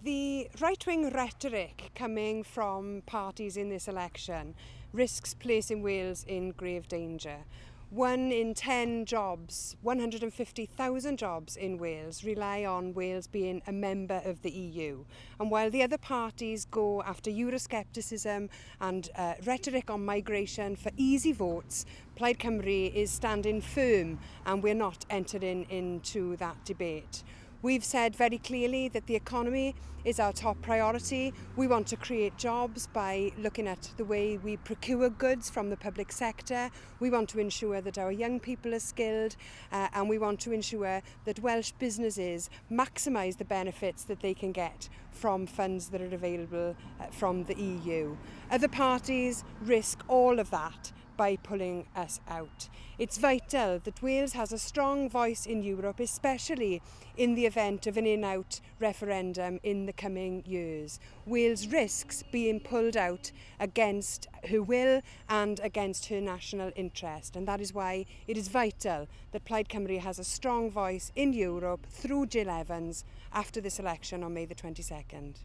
The right-wing rhetoric coming from parties in this election risks placing Wales in grave danger. 1 in 10 jobs, 150,000 jobs in Wales rely on Wales being a member of the EU. And while the other parties go after Euroscepticism and rhetoric on migration for easy votes, Plaid Cymru is standing firm and we're not entering into that debate. We've said very clearly that the economy is our top priority. We want to create jobs by looking at the way we procure goods from the public sector. We want to ensure that our young people are skilled and we want to ensure that Welsh businesses maximise the benefits that they can get from funds that are available from the EU. Other parties risk all of that by pulling us out. It's vital that Wales has a strong voice in Ewrop, especially in the event of an in-out referendum in the coming years. Wales risks being pulled out against her will and against her national interest, and that is why it is vital that Plaid Cymru has a strong voice in Ewrop through Jill Evans after this election on May the 22nd.